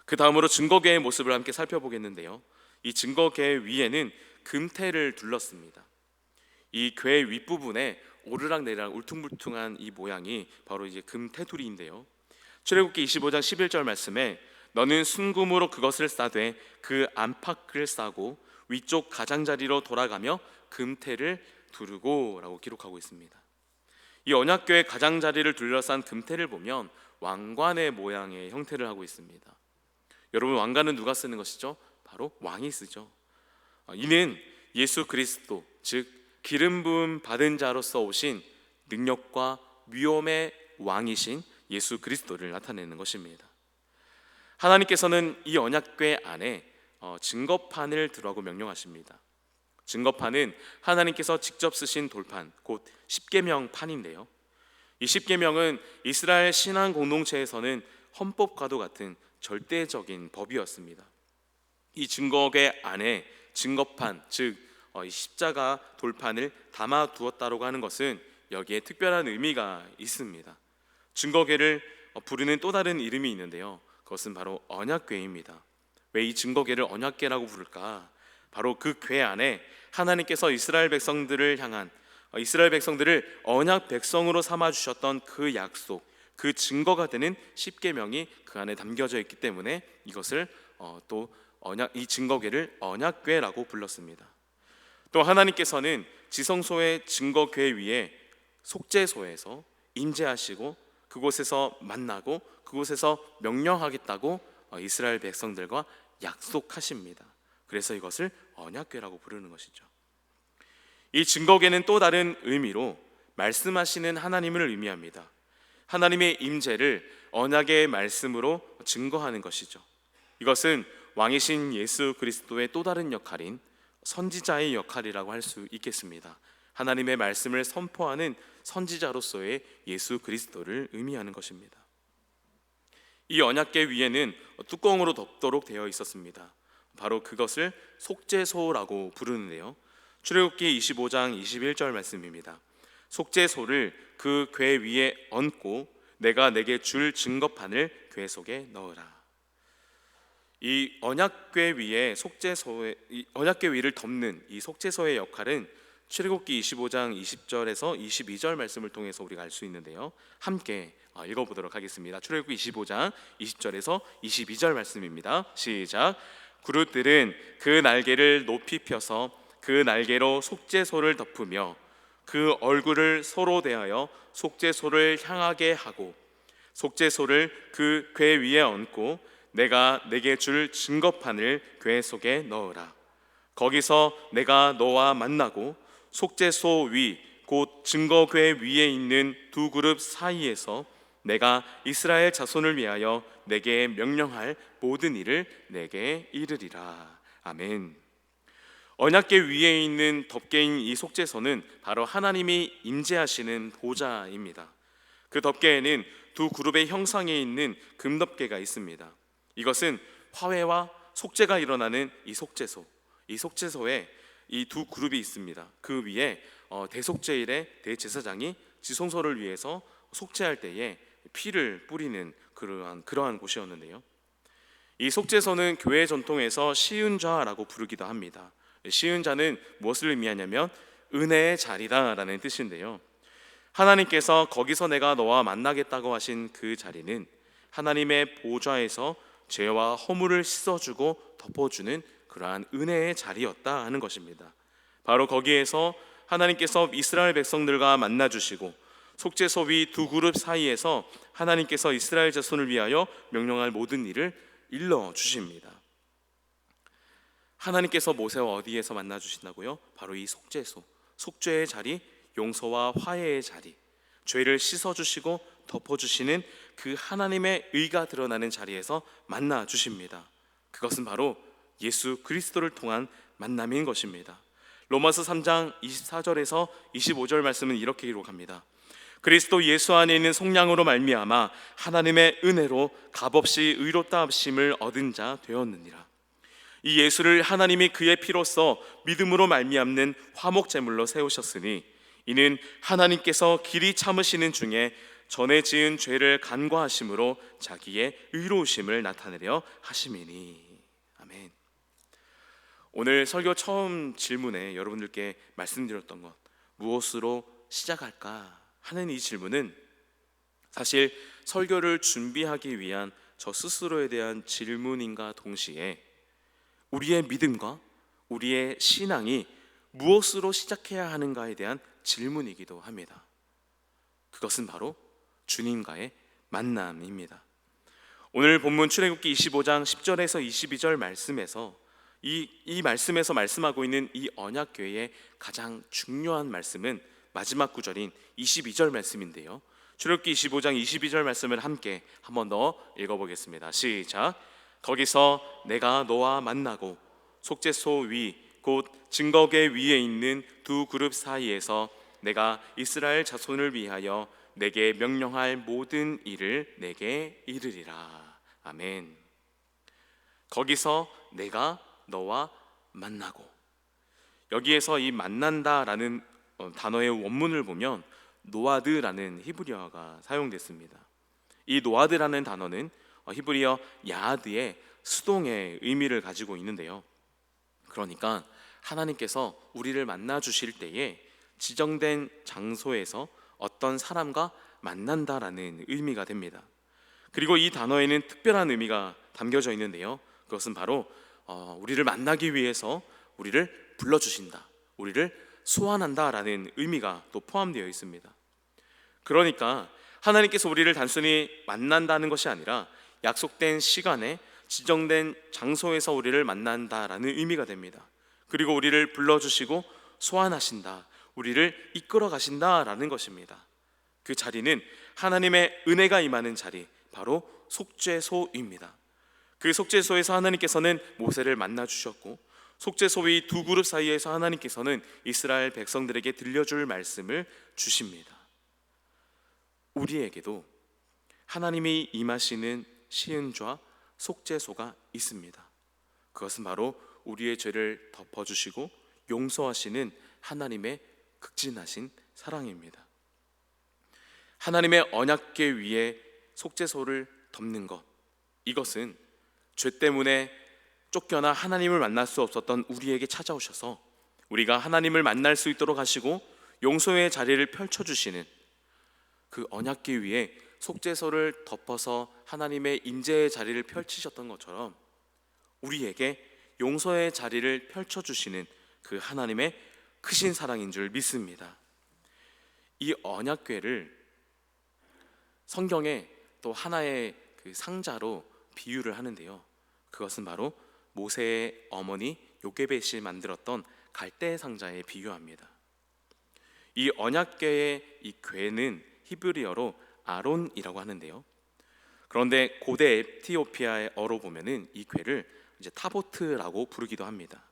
그 다음으로 증거궤의 모습을 함께 살펴보겠는데요, 이 증거궤 위에는 금태를 둘렀습니다. 이 궤 윗부분에 오르락내리락 울퉁불퉁한 이 모양이 바로 이제 금테두리인데요, 출애굽기 25장 11절 말씀에 너는 순금으로 그것을 싸되 그 안팎을 싸고 위쪽 가장자리로 돌아가며 금태를 두르고 라고 기록하고 있습니다. 이 언약궤의 가장자리를 둘러싼 금태를 보면 왕관의 모양의 형태를 하고 있습니다. 여러분, 왕관은 누가 쓰는 것이죠? 바로 왕이 쓰죠. 이는 예수 그리스도, 즉 기름 부음 받은 자로서 오신 능력과 위엄의 왕이신 예수 그리스도를 나타내는 것입니다. 하나님께서는 이 언약궤 안에 증거판을 두라고 명령하십니다. 증거판은 하나님께서 직접 쓰신 돌판, 곧 십계명판인데요, 이 십계명은 이스라엘 신앙 공동체에서는 헌법과도 같은 절대적인 법이었습니다. 이 증거궤 안에 증거판, 즉 이 십자가 돌판을 담아 두었다고 하는 것은 여기에 특별한 의미가 있습니다. 증거궤를 부르는 또 다른 이름이 있는데요, 그것은 바로 언약궤입니다. 왜 이 증거궤를 언약궤라고 부를까? 바로 그 궤 안에 하나님께서 이스라엘 백성들을 향한, 이스라엘 백성들을 언약 백성으로 삼아 주셨던 그 약속, 그 증거가 되는 십계명이 그 안에 담겨져 있기 때문에 이것을 이 증거궤를 언약궤라고 불렀습니다. 또 하나님께서는 지성소의 증거궤 위에 속죄소에서 임재하시고 그곳에서 만나고 그곳에서 명령하겠다고 이스라엘 백성들과 약속하십니다. 그래서 이것을 언약궤라고 부르는 것이죠. 이 증거궤는 또 다른 의미로 말씀하시는 하나님을 의미합니다. 하나님의 임재를 언약의 말씀으로 증거하는 것이죠. 이것은 왕이신 예수 그리스도의 또 다른 역할인 선지자의 역할이라고 할 수 있겠습니다. 하나님의 말씀을 선포하는 선지자로서의 예수 그리스도를 의미하는 것입니다. 이 언약궤 위에는 뚜껑으로 덮도록 되어 있었습니다. 바로 그것을 속죄소라고 부르는데요, 출애굽기 25장 21절 말씀입니다. 속죄소를 그 궤 위에 얹고 내가 내게 줄 증거판을 궤 속에 넣으라. 이 언약궤 위에 언약궤 위를 덮는 이 속죄소의 역할은 출애굽기 25장 20절에서 22절 말씀을 통해서 우리가 알 수 있는데요, 함께 읽어보도록 하겠습니다. 출애굽기 25장 20절에서 22절 말씀입니다. 시작. 그릇들은 그 날개를 높이 펴서 그 날개로 속죄소를 덮으며 그 얼굴을 서로 대하여 속죄소를 향하게 하고 속죄소를 그 궤 위에 얹고 내가 내게 줄 증거판을 궤 속에 넣으라. 거기서 내가 너와 만나고 속죄소 위 곧 증거궤 위에 있는 두 그룹 사이에서 내가 이스라엘 자손을 위하여 내게 명령할 모든 일을 내게 이르리라. 아멘. 언약궤 위에 있는 덮개인 이 속죄소는 바로 하나님이 임재하시는 보좌입니다. 그 덮개에는 두 그룹의 형상에 있는 금덮개가 있습니다. 이것은 화훼와 속죄가 일어나는 이 속죄소에 이 두 그룹이 있습니다. 그 위에 대속죄일에 대제사장이 지성소를 위해서 속죄할 때에 피를 뿌리는 그러한 곳이었는데요, 이 속죄소는 교회 전통에서 시은좌라고 부르기도 합니다. 시은좌는 무엇을 의미하냐면 은혜의 자리다라는 뜻인데요. 하나님께서 거기서 내가 너와 만나겠다고 하신 그 자리는 하나님의 보좌에서 죄와 허물을 씻어주고 덮어주는 그러한 은혜의 자리였다 하는 것입니다. 바로 거기에서 하나님께서 이스라엘 백성들과 만나주시고 속죄소 위 두 그룹 사이에서 하나님께서 이스라엘 자손을 위하여 명령할 모든 일을 일러주십니다. 하나님께서 모세와 어디에서 만나주신다고요? 바로 이 속죄소, 속죄의 자리, 용서와 화해의 자리, 죄를 씻어주시고 덮어주시는 그 하나님의 의가 드러나는 자리에서 만나주십니다. 그것은 바로 예수 그리스도를 통한 만남인 것입니다. 로마서 3장 24절에서 25절 말씀은 이렇게 기록합니다. 그리스도 예수 안에 있는 속량으로 말미암아 하나님의 은혜로 값없이 의롭다 하심을 얻은 자 되었느니라. 이 예수를 하나님이 그의 피로써 믿음으로 말미암는 화목 제물로 세우셨으니 이는 하나님께서 길이 참으시는 중에 전에 지은 죄를 간과하심으로 자기의 의로우심을 나타내려 하심이니. 아멘. 오늘 설교 처음 질문에 여러분들께 말씀드렸던 것, 무엇으로 시작할까 하는 이 질문은 사실 설교를 준비하기 위한 저 스스로에 대한 질문인가 동시에 우리의 믿음과 우리의 신앙이 무엇으로 시작해야 하는가에 대한 질문이기도 합니다. 그것은 바로 주님과의 만남입니다. 오늘 본문 출애굽기 25장 10절에서 22절 말씀에서 이 말씀에서 말씀하고 있는 이 언약궤의 가장 중요한 말씀은 마지막 구절인 22절 말씀인데요. 출애굽기 25장 22절 말씀을 함께 한 번 더 읽어보겠습니다. 시작. 거기서 내가 너와 만나고 속죄소 위 곧 증거궤 위에 있는 두 그룹 사이에서 내가 이스라엘 자손을 위하여 내게 명령할 모든 일을 내게 이르리라. 아멘. 거기서 내가 너와 만나고, 여기에서 이 만난다라는 단어의 원문을 보면 노아드라는 히브리어가 사용됐습니다. 이 노아드라는 단어는 히브리어 야드의 수동의 의미를 가지고 있는데요. 그러니까 하나님께서 우리를 만나 주실 때에 지정된 장소에서 어떤 사람과 만난다라는 의미가 됩니다. 그리고 이 단어에는 특별한 의미가 담겨져 있는데요. 그것은 바로 우리를 만나기 위해서 우리를 불러주신다, 우리를 소환한다라는 의미가 또 포함되어 있습니다. 그러니까 하나님께서 우리를 단순히 만난다는 것이 아니라 약속된 시간에 지정된 장소에서 우리를 만난다라는 의미가 됩니다. 그리고 우리를 불러주시고 소환하신다, 우리를 이끌어 가신다라는 것입니다. 그 자리는 하나님의 은혜가 임하는 자리, 바로 속죄소입니다. 그 속죄소에서 하나님께서는 모세를 만나 주셨고, 속죄소의 두 그룹 사이에서 하나님께서는 이스라엘 백성들에게 들려줄 말씀을 주십니다. 우리에게도 하나님이 임하시는 시은좌 속죄소가 있습니다. 그것은 바로 우리의 죄를 덮어주시고 용서하시는 하나님의 극진하신 사랑입니다. 하나님의 언약궤 위에 속죄소를 덮는 것, 이것은 죄 때문에 쫓겨나 하나님을 만날 수 없었던 우리에게 찾아오셔서 우리가 하나님을 만날 수 있도록 하시고 용서의 자리를 펼쳐주시는 그 언약궤 위에 속죄소를 덮어서 하나님의 임재의 자리를 펼치셨던 것처럼 우리에게 용서의 자리를 펼쳐주시는 그 하나님의 크신 사랑인 줄 믿습니다. 이 언약궤를 성경에 또 하나의 그 상자로 비유를 하는데요. 그것은 바로 모세의 어머니 요게벳이 만들었던 갈대 상자에 비유합니다. 이 언약궤의 이 궤는 히브리어로 아론이라고 하는데요. 그런데 고대 에티오피아의 어로 보면은 이 궤를 이제 타보트라고 부르기도 합니다.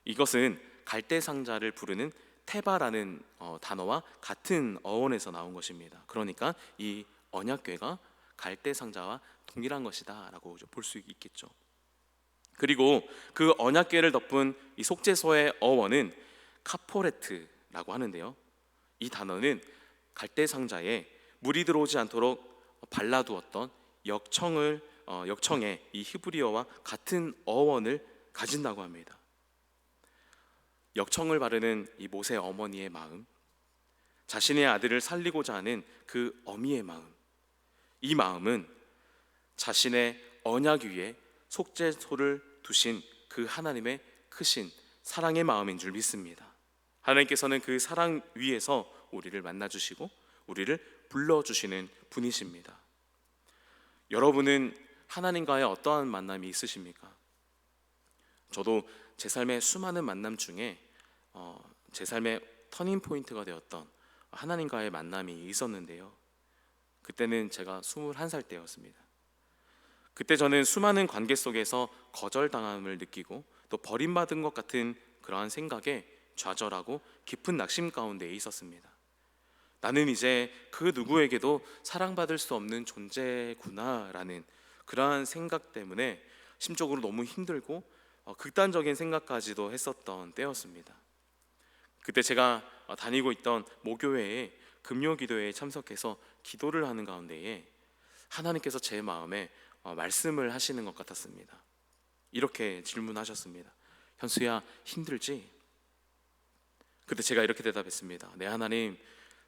이것은 갈대 상자를 부르는 테바라는 단어와 같은 어원에서 나온 것입니다. 그러니까 이 언약궤가 갈대 상자와 동일한 것이다라고 볼 수 있겠죠. 그리고 그 언약궤를 덮은 이 속죄소의 어원은 카포레트라고 하는데요. 이 단어는 갈대 상자에 물이 들어오지 않도록 발라두었던 역청을 역청의 이 히브리어와 같은 어원을 가진다고 합니다. 역청을 바르는 이 모세 어머니의 마음, 자신의 아들을 살리고자 하는 그 어미의 마음, 이 마음은 자신의 언약 위에 속죄소를 두신 그 하나님의 크신 사랑의 마음인 줄 믿습니다. 하나님께서는 그 사랑 위에서 우리를 만나주시고 우리를 불러주시는 분이십니다. 여러분은 하나님과의 어떠한 만남이 있으십니까? 저도 제 삶의 수많은 만남 중에 제 삶의 터닝 포인트가 되었던 하나님과의 만남이 있었는데요, 그때는 제가 21살 때였습니다. 그때 저는 수많은 관계 속에서 거절당함을 느끼고 또 버림받은 것 같은 그러한 생각에 좌절하고 깊은 낙심 가운데 있었습니다. 나는 이제 그 누구에게도 사랑받을 수 없는 존재구나라는 그러한 생각 때문에 심적으로 너무 힘들고 극단적인 생각까지도 했었던 때였습니다. 그때 제가 다니고 있던 모교회에 금요기도회에 참석해서 기도를 하는 가운데에 하나님께서 제 마음에 말씀을 하시는 것 같았습니다. 이렇게 질문하셨습니다. 현수야, 힘들지? 그때 제가 이렇게 대답했습니다. 네 하나님,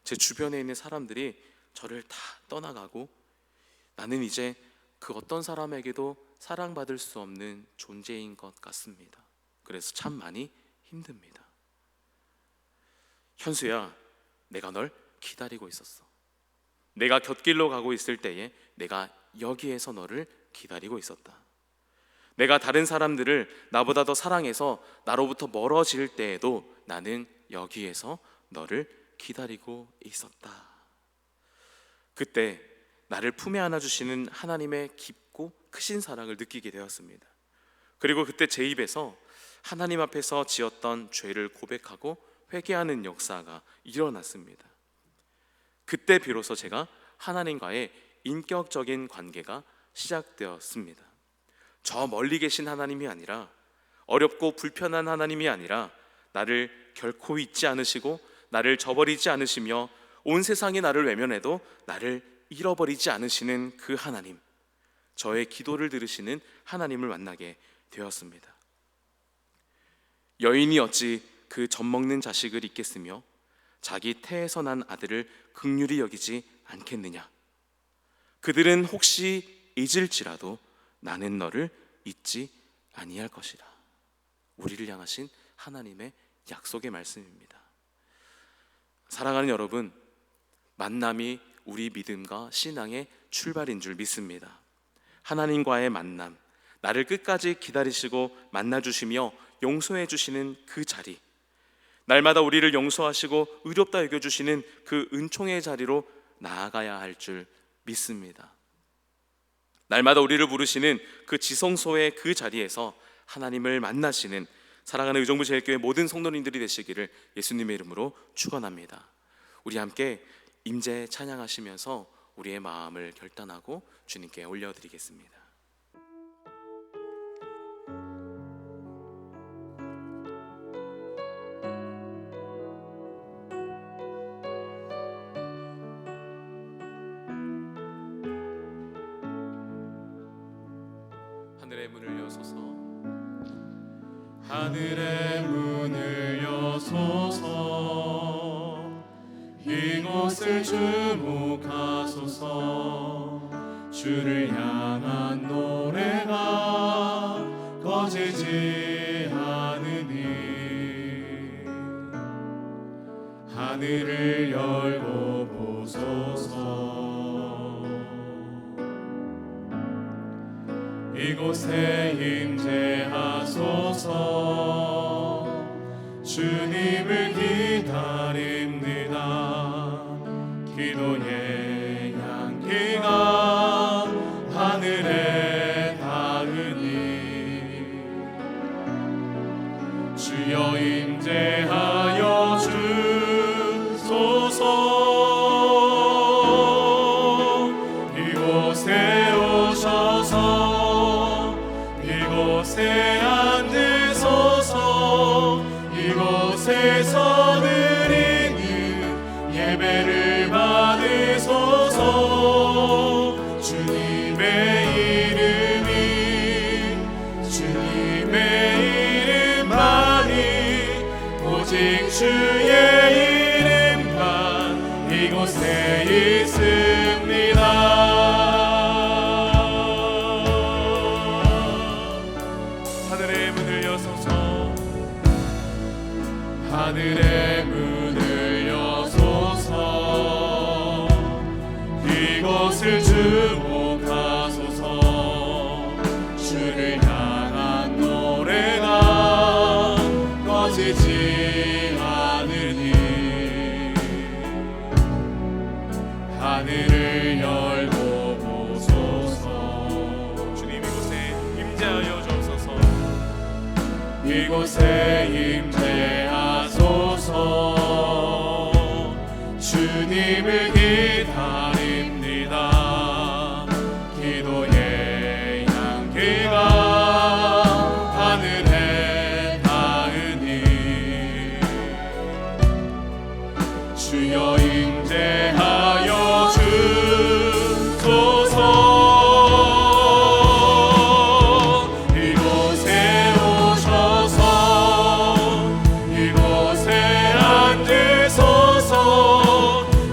제 주변에 있는 사람들이 저를 다 떠나가고 나는 이제 그 어떤 사람에게도 사랑받을 수 없는 존재인 것 같습니다. 그래서 참 많이 힘듭니다. 현수야, 내가 널 기다리고 있었어. 내가 곁길로 가고 있을 때에 내가 여기에서 너를 기다리고 있었다. 내가 다른 사람들을 나보다 더 사랑해서 나로부터 멀어질 때에도 나는 여기에서 너를 기다리고 있었다. 그때 나를 품에 안아주시는 하나님의 깊고 크신 사랑을 느끼게 되었습니다. 그리고 그때 제 입에서 하나님 앞에서 지었던 죄를 고백하고 회개하는 역사가 일어났습니다. 그때 비로소 제가 하나님과의 인격적인 관계가 시작되었습니다. 저 멀리 계신 하나님이 아니라, 어렵고 불편한 하나님이 아니라, 나를 결코 잊지 않으시고 나를 저버리지 않으시며 온 세상이 나를 외면해도 나를 잃어버리지 않으시는 그 하나님, 저의 기도를 들으시는 하나님을 만나게 되었습니다. 여인이 어찌 그 젖먹는 자식을 잊겠으며 자기 태에서 난 아들을 긍휼히 여기지 않겠느냐. 그들은 혹시 잊을지라도 나는 너를 잊지 아니할 것이라. 우리를 향하신 하나님의 약속의 말씀입니다. 사랑하는 여러분, 만남이 우리 믿음과 신앙의 출발인 줄 믿습니다. 하나님과의 만남, 나를 끝까지 기다리시고 만나주시며 용서해 주시는 그 자리, 날마다 우리를 용서하시고 의롭다 여겨주시는 그 은총의 자리로 나아가야 할 줄 믿습니다. 날마다 우리를 부르시는 그 지성소의 그 자리에서 하나님을 만나시는 사랑하는 의정부 제일교회 모든 성도님들이 되시기를 예수님의 이름으로 축원합니다. 우리 함께 임재 찬양하시면서 우리의 마음을 결단하고 주님께 올려드리겠습니다. 하늘의 문을 여소서, 하늘의 문을 여소서, 이곳을 주목하소서. 주를 향한 노래가 꺼지지 않으니 하늘을 열고 보소서. 이곳에 임재하소서. 주님을 기다립니다. 기도의 향기가 하늘에 닿으니 주여 임재하여 주소서. 이곳에 오셔서 이곳에 앉으소서. 이곳에서 드리는 예배를 받으소서. 주님의 이름 주의 이름만 이곳에 있습니다. 하늘의 문을 여소서 하늘의 문을 여소서 이곳을 주목하소서 주를 향한 노래가 꺼지지 않으니 하늘을 열고 보소서 주님 이곳에 임재하여 주옵소서 이곳에 임재하소서 주님을 기다립니다. 기도의 향기가 하늘에 닿으니 주여 임재하여 주소서 이곳에 오셔서 이곳에 앉으소서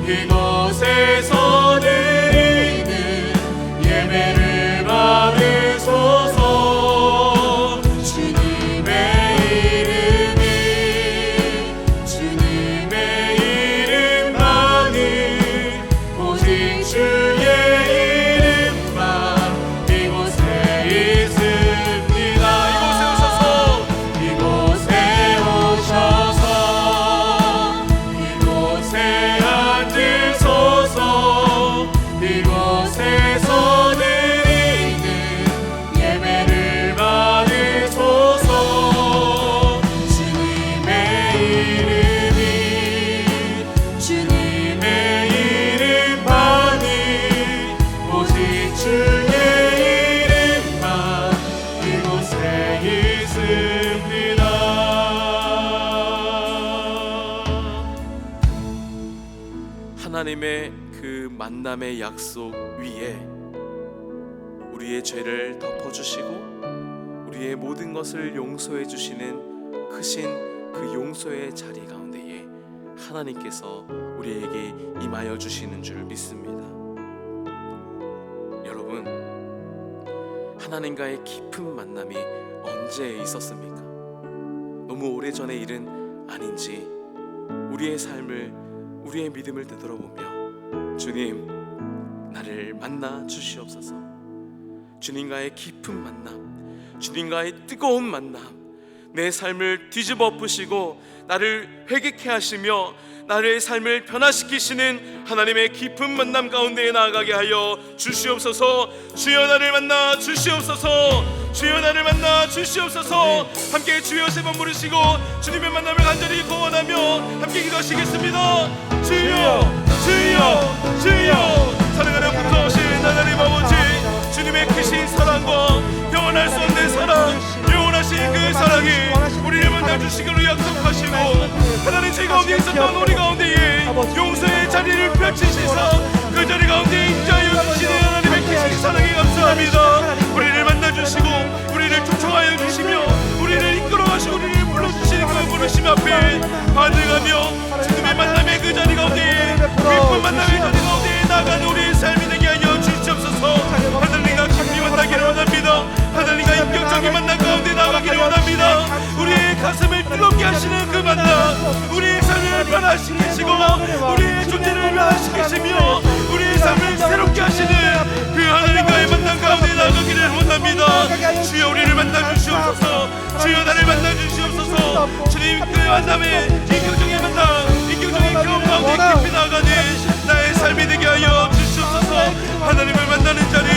이곳에서 드리는 예배를 받으소서 주님의 이름만이 오직 주의 이름만 이곳에 있습니다. 이곳에 오셔서 이곳에 앉으소서 이곳에서 드리는 예배를 받으소서 주님의 이름만이 오직 주의 이름만 이곳에 있습니다. 하나님의 그 만남의 약속 위에 우리의 죄를 덮어주시고 우리의 모든 것을 용서해 주시는 크신 그 용서의 자리 가운데에 하나님께서 우리에게 임하여 주시는 줄 믿습니다. 여러분, 하나님과의 깊은 만남이 언제 있었습니까? 너무 오래전의 일은 아닌지 우리의 삶을, 우리의 믿음을 되돌아보며 주님, 나를 만나 주시옵소서. 주님과의 깊은 만남, 주님과의 뜨거운 만남, 내 삶을 뒤집어 엎으시고 나를 회개케 하시며 나의 삶을 변화시키시는 하나님의 깊은 만남 가운데에 나아가게 하여 주시옵소서. 주여 나를 만나 주시옵소서. 주여 나를 만나 주시옵소서. 함께 주여 세 번 부르시고 주님의 만남을 간절히 구원하며 함께 기도하시겠습니다. 주여 주여 주여. 사랑하는 부끄러우신 하나님 아버지, 주님의 크신 사랑과 영원할 수 없는 사랑, 영원하신 그 사랑이 우리를 만나주시기로 약속하시고 하나님 제 가운데 있었던 우리 가운데에 용서의 자리를 펼치시사 그 자리 가운데 임자하여 주시는 하나님의 크신 사랑에 감사합니다. 우리를 만나주시고 우리를 초청하여 주시며 우리를 이끌어가시고 우리를 불러주시는 그 부르심 앞에 반응하며 주님의 만남의 그 자리 가운데에 깊은 만남의 자리 가운데에 나가는 우리의 삶이 되게 하여 주시옵소서. 하나님과 깊이 만나기를 원합니다. 하나님과 인격적인 만남 가운데 나가기를 원합니다. 우리의 가슴을 뜨겁게 하시는 그 만남, 우리의 삶을 변화시키시고 우리의 존재를 변화시키시며 우리의 삶을 새롭게 하시는 그 하나님과의 만남 가운데 나가기를 원합니다. 주여 우리를 만나주시옵소서. 주여 나를 만나주시옵소서. 주님 그 만남에 인격적인 만남, 인격적인 경험 가운데 깊이 나가는 나의 삶이 되게 하여 주시옵소서. 하나님을 만나는 자리,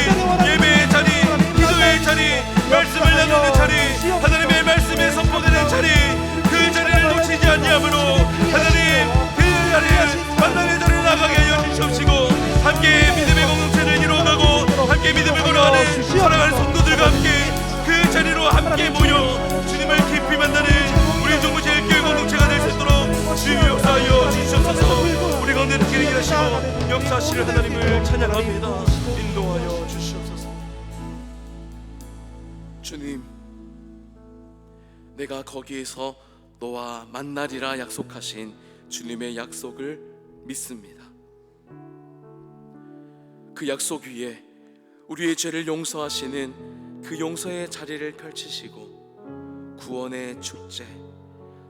예배의 자리, 기도의 자리, 말씀을 나누는 자리, 하나님의 말씀에 선포되는 자리, 그 자리를 놓치지 아니하므로 하나님 그 자리를 만남의 자리를 나가게 하여 주시옵시고 함께 믿음의 공동체를 이루어가고 함께 믿음을 걸어가는 사랑하는 성도들과 함께 그 자리로 함께 모여 주님을 깊이 만나는 우리 종부 제일교회 공동체가 될 수 있도록 주님 역사하여 주시옵소서. 우리 가운데 길을 일하시고 역사하시는 하나님을 찬양합니다. 인도하여 주시옵소서. 주님, 내가 거기에서 너와 만나리라 약속하신 주님의 약속을 믿습니다. 그 약속 위에 우리의 죄를 용서하시는 그 용서의 자리를 펼치시고 구원의 축제,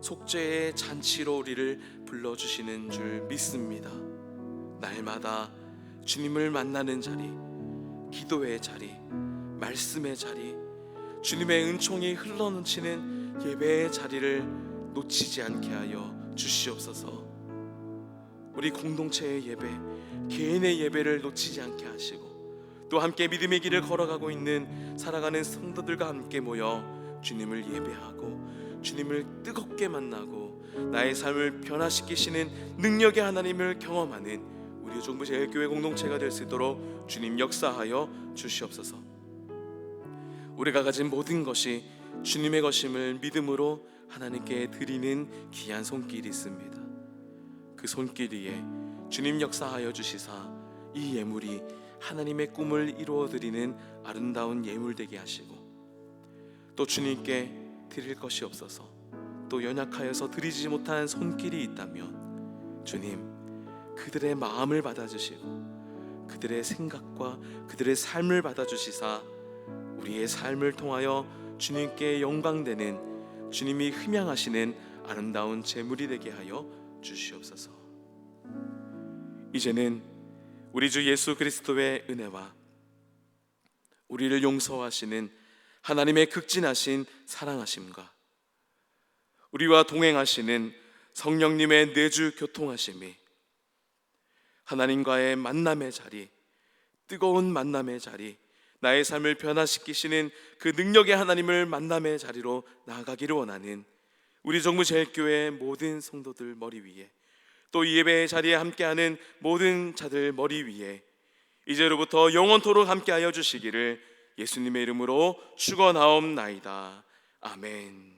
속죄의 잔치로 우리를 불러주시는 줄 믿습니다. 날마다 주님을 만나는 자리, 기도의 자리, 말씀의 자리, 주님의 은총이 흘러넘치는 예배의 자리를 놓치지 않게 하여 주시옵소서. 우리 공동체의 예배, 개인의 예배를 놓치지 않게 하시고 또 함께 믿음의 길을 걸어가고 있는 살아가는 성도들과 함께 모여 주님을 예배하고 주님을 뜨겁게 만나고 나의 삶을 변화시키시는 능력의 하나님을 경험하는 우리 종부제일교회 공동체가 될 수 있도록 주님 역사하여 주시옵소서. 우리가 가진 모든 것이 주님의 것임을 믿음으로 하나님께 드리는 귀한 손길이 있습니다. 그 손길 위에 주님 역사하여 주시사 이 예물이 하나님의 꿈을 이루어 드리는 아름다운 예물 되게 하시고 또 주님께 드릴 것이 없어서 또 연약하여서 드리지 못한 손길이 있다면 주님 그들의 마음을 받아주시고 그들의 생각과 그들의 삶을 받아주시사 우리의 삶을 통하여 주님께 영광되는 주님이 흠양하시는 아름다운 제물이 되게 하여 주시옵소서. 이제는 우리 주 예수 그리스도의 은혜와 우리를 용서하시는 하나님의 극진하신 사랑하심과 우리와 동행하시는 성령님의 내주 교통하심이 하나님과의 만남의 자리, 뜨거운 만남의 자리, 나의 삶을 변화시키시는 그 능력의 하나님을 만남의 자리로 나아가기를 원하는 우리 정부제일교회 모든 성도들 머리 위에 또 이 예배의 자리에 함께하는 모든 자들 머리 위에 이제로부터 영원토록 함께하여 주시기를 예수님의 이름으로 축원하옵나이다. 아멘.